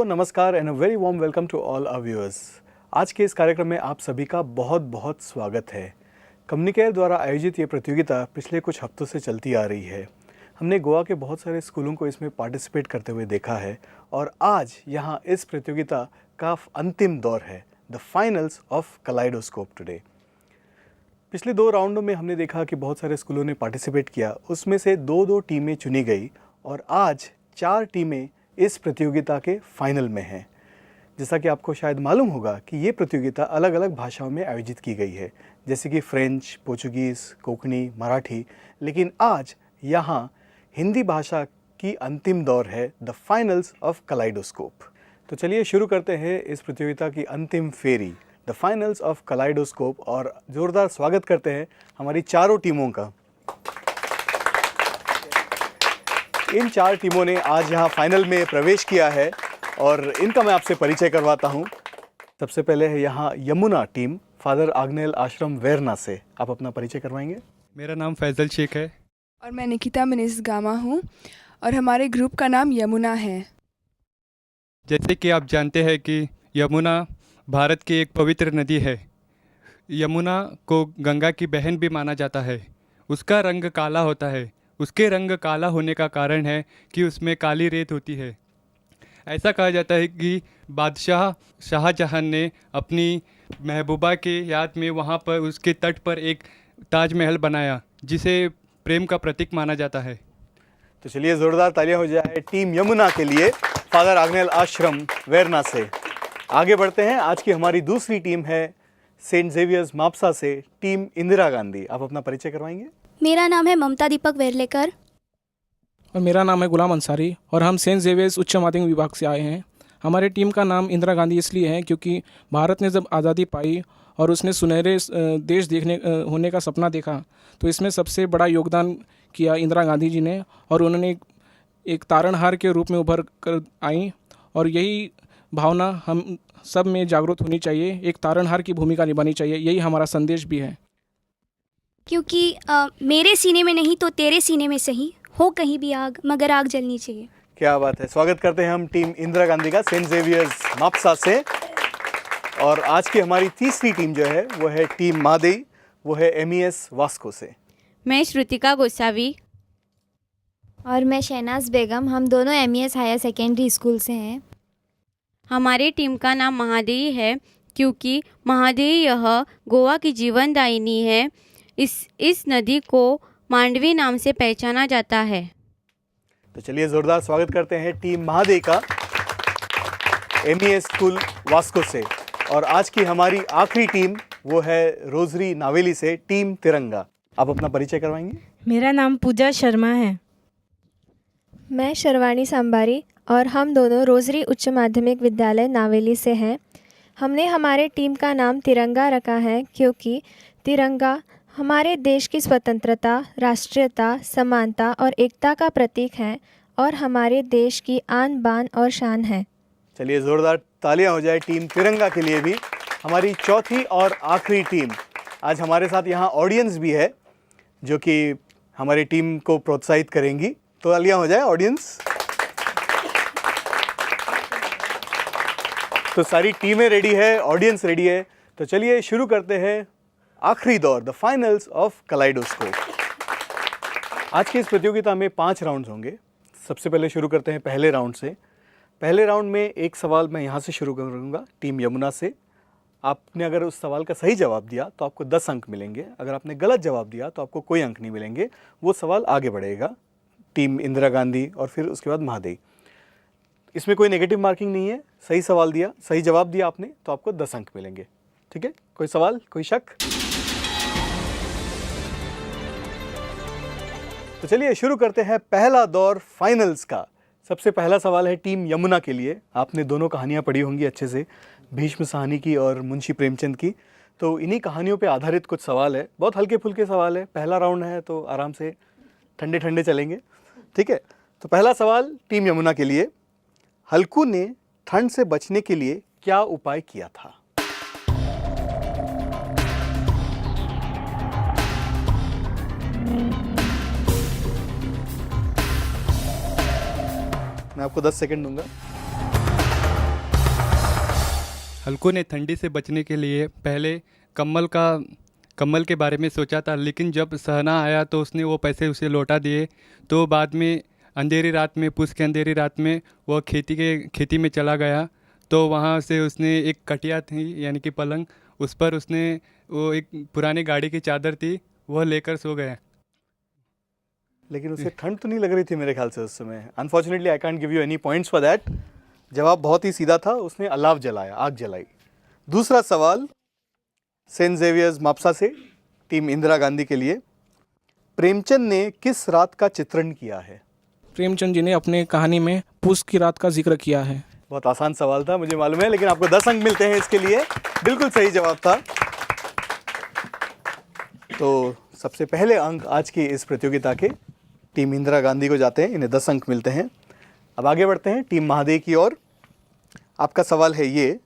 नमस्कार and a very warm welcome to all our viewers. आज के इस कार्यक्रम में आप सभी का बहुत बहुत स्वागत है। कम्युनिकेयर द्वारा आयोजित ये प्रतियोगिता पिछले कुछ हफ्तों से चलती आ रही है। हमने गोवा के बहुत सारे स्कूलों को इसमें पार्टिसिपेट करते हुए देखा है और आज यहाँ इस प्रतियोगिता का अंतिम दौर है, the finals of kaleidoscope today. पिछले 2 राउंडों में हमने देखा कि बहुत सारे स्कूलों ने पार्टिसिपेट किया, उसमें से 2-2 टीमें चुनी गई और आज 4 टीमें इस प्रतियोगिता के फाइनल में हैं। जैसा कि आपको शायद मालूम होगा कि ये प्रतियोगिता अलग अलग भाषाओं में आयोजित की गई है, जैसे कि फ्रेंच, पोर्चुगीज़, कोंकणी, मराठी, लेकिन आज यहाँ हिंदी भाषा की अंतिम दौर है, द फाइनल्स ऑफ कलाइडोस्कोप। तो चलिए शुरू करते हैं इस प्रतियोगिता की अंतिम फेरी, द फाइनल्स ऑफ कलाइडोस्कोप, और ज़ोरदार स्वागत करते हैं हमारी चारों टीमों का। इन 4 टीमों ने आज यहाँ फाइनल में प्रवेश किया है और इनका मैं आपसे परिचय करवाता हूँ। सबसे पहले है यहाँ यमुना टीम, फादर आग्नेल आश्रम वेरना से। आप अपना परिचय करवाएंगे? मेरा नाम फैजल शेख है। और मैं निकिता मिनिस गामा हूँ और हमारे ग्रुप का नाम यमुना है। जैसे कि आप जानते हैं कि यमुना भारत की एक पवित्र नदी है। यमुना को गंगा की बहन भी माना जाता है। उसका रंग काला होता है। उसके रंग काला होने का कारण है कि उसमें काली रेत होती है। ऐसा कहा जाता है कि बादशाह शाहजहां ने अपनी महबूबा के याद में वहाँ पर उसके तट पर एक ताजमहल बनाया, जिसे प्रेम का प्रतीक माना जाता है। तो चलिए ज़ोरदार तालियां हो जाए टीम यमुना के लिए, फादर आग्नेल आश्रम वेरना से। आगे बढ़ते हैं। आज की हमारी दूसरी टीम है सेंट जेवियर्स मापसा से, टीम इंदिरा गांधी। आप अपना परिचय करवाएंगे? मेरा नाम है ममता दीपक वेरलेकर। और मेरा नाम है गुलाम अंसारी और हम सेंट जेवियर्स उच्च माध्यमिक विभाग से आए हैं। हमारे टीम का नाम इंदिरा गांधी इसलिए है क्योंकि भारत ने जब आज़ादी पाई और उसने सुनहरे देश देखने होने का सपना देखा, तो इसमें सबसे बड़ा योगदान किया इंदिरा गांधी जी ने, और उन्होंने एक तारणहार के रूप में उभर कर आई। और यही भावना हम सब में जागरूक होनी चाहिए, एक तारणहार की भूमिका निभानी चाहिए, यही हमारा संदेश भी है। क्योंकि मेरे सीने में नहीं तो तेरे सीने में सही हो कहीं भी आग, मगर आग जलनी चाहिए। क्या बात है। स्वागत करते हैं हम टीम इंदिरा गांधी का सेंट जेवियर्स मापसा से। और आज की हमारी तीसरी टीम जो है वो है टीम मादेई, वो है MES वास्को से। मैं श्रुतिका गोसावी। और मैं शहनाज बेगम। हम दोनों MES हायर सेकेंडरी स्कूल से हैं। हमारी टीम का नाम महादेई है क्योंकि महादेई यह गोवा की जीवनदायिनी है। इस नदी को मांडवी नाम से पहचाना जाता है। तो चलिए ज़ोरदार स्वागत करते हैं टीम महादेई का MES स्कूल वास्को से। और आज की हमारी आखिरी टीम वो है रोजरी नावेली से, टीम तिरंगा। आप अपना परिचय करवाएंगे? मेरा नाम पूजा शर्मा है। मैं शर्वाणी सांबारी और हम दोनों रोजरी उच्च माध्यमिक विद्यालय नावेली से हैं। हमने हमारे टीम का नाम तिरंगा रखा है क्योंकि तिरंगा हमारे देश की स्वतंत्रता, राष्ट्रीयता, समानता और एकता का प्रतीक है और हमारे देश की आन बान और शान है। चलिए ज़ोरदार तालियां हो जाए टीम तिरंगा के लिए भी। हमारी चौथी और आखिरी टीम, आज हमारे साथ यहाँ ऑडियंस भी है जो कि हमारी टीम को प्रोत्साहित करेंगी। तो तालियां हो जाए ऑडियंस। तो सारी टीमें रेडी है, ऑडियंस रेडी है। तो चलिए शुरू करते हैं आखिरी दौर, द फाइनल्स ऑफ कलाइडोस्कोप। आज की इस प्रतियोगिता में 5 राउंड्स होंगे। सबसे पहले शुरू करते हैं पहले राउंड से। पहले राउंड में एक सवाल मैं यहाँ से शुरू करूँगा, टीम यमुना से। आपने अगर उस सवाल का सही जवाब दिया तो आपको 10 अंक मिलेंगे। अगर आपने गलत जवाब दिया तो आपको कोई अंक नहीं मिलेंगे। वो सवाल आगे बढ़ेगा, टीम इंदिरा गांधी और फिर उसके बाद महादेई। इसमें कोई नेगेटिव मार्किंग नहीं है। सही सवाल दिया, सही जवाब दिया आपने तो आपको 10 अंक मिलेंगे। ठीक है? कोई सवाल, कोई शक? तो चलिए शुरू करते हैं पहला दौर फाइनल्स का। सबसे पहला सवाल है टीम यमुना के लिए। आपने दोनों कहानियाँ पढ़ी होंगी अच्छे से, भीष्म साहनी की और मुंशी प्रेमचंद की। तो इन्हीं कहानियों पे आधारित कुछ सवाल है, बहुत हल्के फुल्के सवाल है। पहला राउंड है तो आराम से ठंडे ठंडे चलेंगे। ठीक है? तो पहला सवाल टीम यमुना के लिए, हल्कू ने ठंड से बचने के लिए क्या उपाय किया था? मैं आपको 10 सेकंड दूंगा। हल्कू ने ठंडी से बचने के लिए पहले कम्बल के बारे में सोचा था, लेकिन जब सहना आया तो उसने वो पैसे उसे लौटा दिए। तो बाद में अंधेरी रात में, पूस के अंधेरी रात में वो खेती में चला गया। तो वहाँ से उसने एक कटिया थी यानी कि पलंग, उस पर उसने वो एक पुरानी गाड़ी की चादर थी वह लेकर सो गया। लेकिन उसे ठंड तो नहीं लग रही थी मेरे ख्याल से उस समय। Unfortunately I can't give you any points for that. जवाब बहुत ही सीधा था, उसने अलाव जलाया, आग जलाई। दूसरा सवाल सेंट जेवियर्स मापसा से टीम इंदिरा गांधी के लिए। प्रेमचंद ने किस रात का चित्रण किया है? प्रेमचंद जी ने अपने कहानी में पूस की रात का जिक्र किया है। बहुत आसान सवाल था, मुझे मालूम है, लेकिन आपको 10 अंक मिलते हैं इसके लिए। बिल्कुल सही जवाब था। तो सबसे पहले अंक आज की इस प्रतियोगिता के टीम इंदिरा गांधी को जाते हैं, इन्हें 10 अंक मिलते हैं। अब आगे बढ़ते हैं टीम महादेव की ओर। आपका सवाल है ये,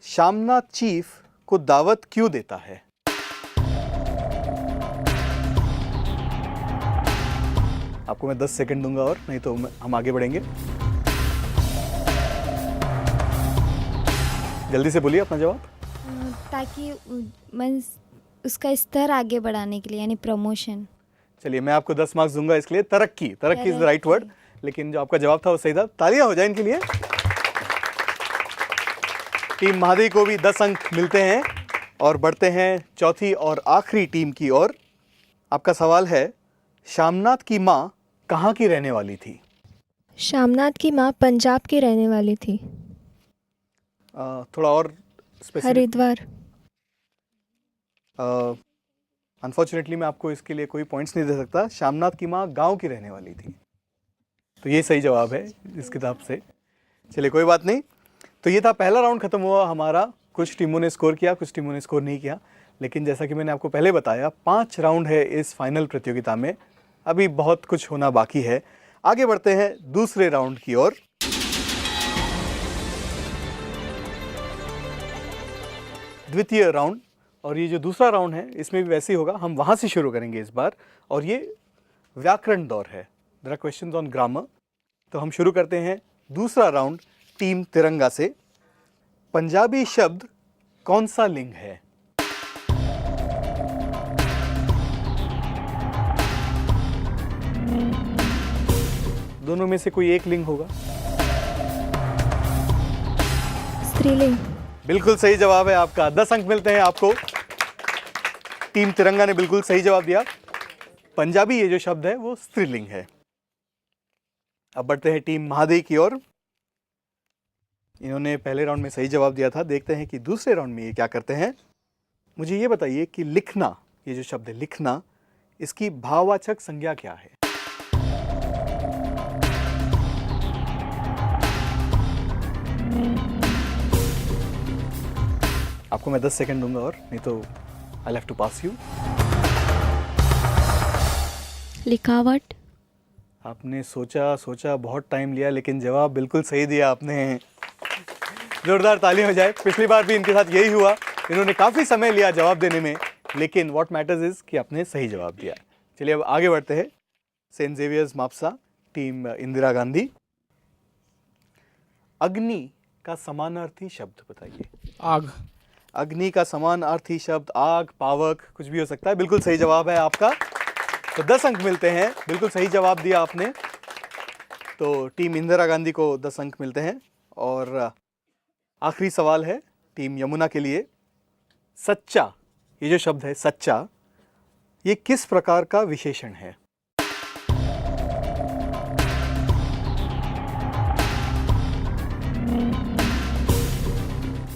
शामनाथ चीफ को दावत क्यों देता है? आपको मैं 10 सेकंड दूंगा और नहीं तो हम आगे बढ़ेंगे। जल्दी से बोलिए अपना जवाब। ताकि उसका स्तर आगे बढ़ाने के लिए, यानी प्रमोशन। चलिए मैं आपको 10 मार्क्स दूंगा इसके लिए। तरक्की इज द राइट वर्ड, लेकिन जो आपका जवाब था वो सही था। तालियां हो जाए इनके लिए। टीम महादेव को भी 10 अंक मिलते हैं और बढ़ते हैं चौथी और आखिरी टीम की ओर। आपका सवाल है, शामनाथ की माँ कहाँ की रहने वाली थी? शामनाथ की माँ पंजाब की रहने वाली थी। थोड़ा और स्पेसिफिक। हरिद्वार। अनफॉर्चुनेटली मैं आपको इसके लिए कोई पॉइंट्स नहीं दे सकता। शामनाथ की माँ गांव की रहने वाली थी, तो ये सही जवाब है इस किताब से। चलिए कोई बात नहीं। तो ये था पहला राउंड, खत्म हुआ हमारा। कुछ टीमों ने स्कोर किया, कुछ टीमों ने स्कोर नहीं किया, लेकिन जैसा कि मैंने आपको पहले बताया 5 राउंड है इस फाइनल प्रतियोगिता में। अभी बहुत कुछ होना बाकी है। आगे बढ़ते हैं दूसरे राउंड की ओर। द्वितीय राउंड, और ये जो दूसरा राउंड है इसमें भी वैसे ही होगा। हम वहाँ से शुरू करेंगे इस बार, और ये व्याकरण दौर है। There are questions on grammar. तो हम शुरू करते हैं दूसरा राउंड टीम तिरंगा से। पंजाबी शब्द कौन सा लिंग है? दोनों में से कोई एक लिंग होगा। स्त्रीलिंग। बिल्कुल सही जवाब है आपका। 10 अंक मिलते हैं आपको। टीम तिरंगा ने बिल्कुल सही जवाब दिया। पंजाबी ये जो शब्द है वो स्त्रीलिंग है। अब बढ़ते हैं टीम महादेव की ओर। इन्होंने पहले राउंड में सही जवाब दिया था। देखते हैं कि दूसरे राउंड में ये क्या करते हैं। मुझे ये बताइए कि लिखना, ये जो शब्द है लिखना, इसकी भाववाचक संज्ञा क्या है? आपको मैं 10 सेकंड दूंगा और नहीं तो I have to pass you. लिखावट। आपने सोचा बहुत टाइम लिया, लेकिन जवाब बिल्कुल सही दिया आपने। जोरदार ताली हो जाए। पिछली बार भी इनके साथ यही हुआ, इन्होंने काफ़ी समय लिया जवाब देने में, लेकिन व्हाट मैटर्स इज कि आपने सही जवाब दिया। चलिए अब आगे बढ़ते हैं। Saint Xavier's Mapusa team Indira Gandhi. अग्नि का समानार्थी शब्द बताइए। आग। अग्नि का समानार्थी शब्द आग, पावक, कुछ भी हो सकता है। बिल्कुल सही जवाब है आपका। तो 10 अंक मिलते हैं। बिल्कुल सही जवाब दिया आपने। तो टीम इंदिरा गांधी को 10 अंक मिलते हैं। और आखिरी सवाल है टीम यमुना के लिए। सच्चा, ये जो शब्द है सच्चा, ये किस प्रकार का विशेषण है?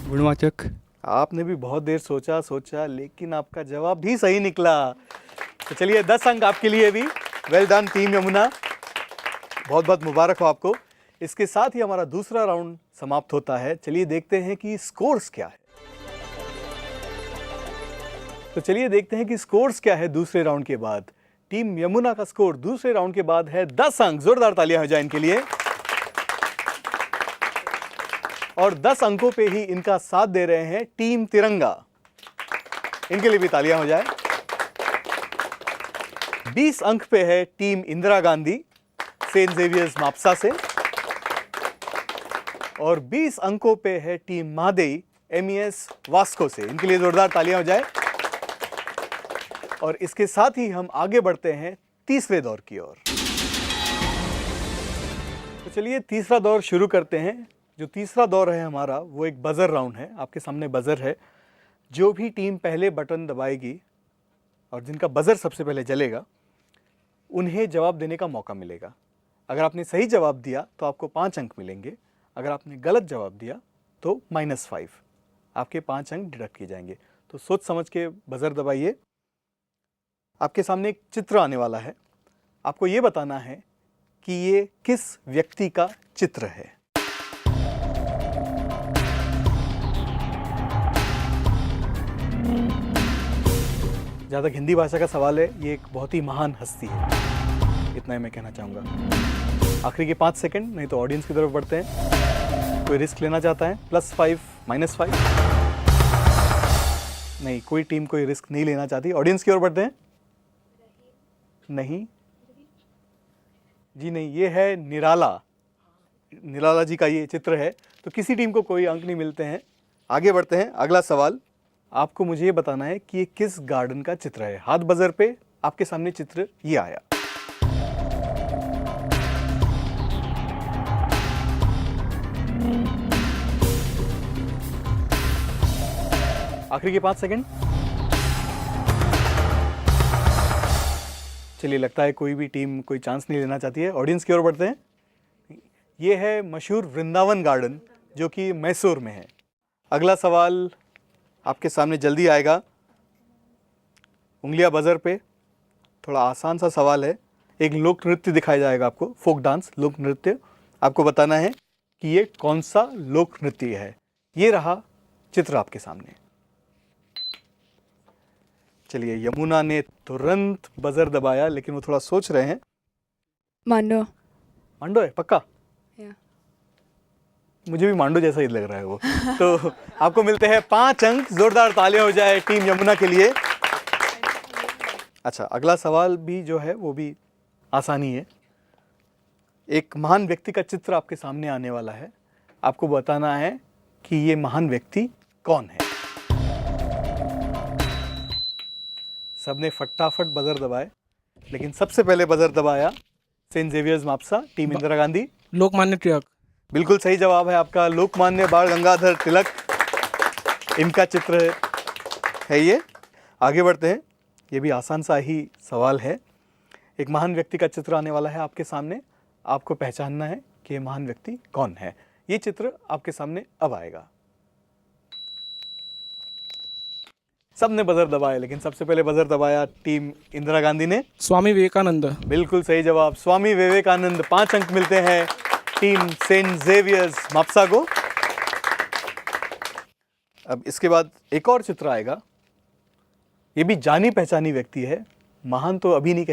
गुणवाचक। आपने भी बहुत देर सोचा, लेकिन आपका जवाब भी सही निकला। तो चलिए 10 अंक आपके लिए भी। वेल डन टीम यमुना, बहुत बहुत मुबारक हो आपको। इसके साथ ही हमारा दूसरा राउंड समाप्त होता है। चलिए देखते हैं कि स्कोर्स क्या है। तो चलिए देखते हैं कि स्कोर्स क्या है दूसरे राउंड के बाद। टीम यमुना का स्कोर दूसरे राउंड के बाद है 10 अंक। जोरदार तालियां हो जाए इनके लिए। और 10 अंकों पे ही इनका साथ दे रहे हैं टीम तिरंगा, इनके लिए भी तालियां हो जाए। 20 अंक पे है team Indira Gandhi Saint Xavier's Mapusa से, और 20 अंकों पे है टीम महादेव MES वास्को से। इनके लिए जोरदार तालियां हो जाए। और इसके साथ ही हम आगे बढ़ते हैं तीसरे दौर की ओर। तो चलिए तीसरा दौर शुरू करते हैं। जो तीसरा दौर है हमारा वो एक बजर राउंड है। आपके सामने बजर है। जो भी टीम पहले बटन दबाएगी और जिनका बजर सबसे पहले जलेगा उन्हें जवाब देने का मौका मिलेगा। अगर आपने सही जवाब दिया तो आपको 5 अंक मिलेंगे। अगर आपने गलत जवाब दिया तो -5, आपके 5 अंक डिडक्ट किए जाएंगे। तो सोच समझ के बजर दबाइए। आपके सामने एक चित्र आने वाला है। आपको ये बताना है कि ये किस व्यक्ति का चित्र है। जहाँ तक हिंदी भाषा का सवाल है, ये एक बहुत ही महान हस्ती है, इतना ही मैं कहना चाहूँगा। आखिरी के 5 सेकंड, नहीं तो ऑडियंस की तरफ बढ़ते हैं। कोई रिस्क लेना चाहता है? +5, -5? नहीं, कोई टीम कोई रिस्क नहीं लेना चाहती। ऑडियंस की ओर बढ़ते हैं। नहीं जी नहीं, ये है निराला। निराला जी का ये चित्र है। तो किसी टीम को कोई अंक नहीं मिलते हैं। आगे बढ़ते हैं। अगला सवाल, आपको मुझे ये बताना है कि ये किस गार्डन का चित्र है। हाथ बजर पे। आपके सामने चित्र ये आया। आखिरी के 5 सेकंड। चलिए, लगता है कोई भी टीम कोई चांस नहीं लेना चाहती है। ऑडियंस की ओर बढ़ते हैं। ये है मशहूर वृंदावन गार्डन जो कि मैसूर में है। अगला सवाल आपके सामने जल्दी आएगा। उंगलियां बजर पे। थोड़ा आसान सा सवाल है। एक लोक नृत्य दिखाया जाएगा आपको, फोक डांस, लोक नृत्य। आपको बताना है कि ये कौन सा लोक नृत्य है। ये रहा चित्र आपके सामने। चलिए, यमुना ने तुरंत बजर दबाया, लेकिन वो थोड़ा सोच रहे हैं। मांडो। मांडो है पक्का? या। मुझे भी मांडो जैसा ही लग रहा है वो। तो आपको मिलते हैं 5 अंक। जोरदार तालियां हो जाए टीम यमुना के लिए। अच्छा, अगला सवाल भी जो है वो भी आसानी है। एक महान व्यक्ति का चित्र आपके सामने आने वाला है। आपको बताना है कि ये महान व्यक्ति कौन है। सबने फटाफट बजर दबाए, लेकिन सबसे पहले बजर दबाया Saint Xavier's Mapusa, team Indira Gandhi. Lokmanya Tilak. बिल्कुल सही जवाब है आपका, लोकमान्य बाल गंगाधर तिलक। इनका चित्र है ये। आगे बढ़ते हैं। ये भी आसान सा ही सवाल है। एक महान व्यक्ति का चित्र आने वाला है आपके सामने। आपको पहचानना है कि ये महान व्यक्ति कौन है। ये चित्र आपके सामने अब आएगा। सबने बजर दबाया, लेकिन सबसे पहले बजर दबाया टीम इंदिरा गांधी ने। स्वामी विवेकानंद। बिल्कुल सही जवाब, स्वामी विवेकानंद। 5 अंक मिलते हैं टीम सेंट जेवियर्स मापसा को। अब इसके बाद एक और चित्र आएगा। ये भी जानी पहचानी व्यक्ति है। महान तो अभी नहीं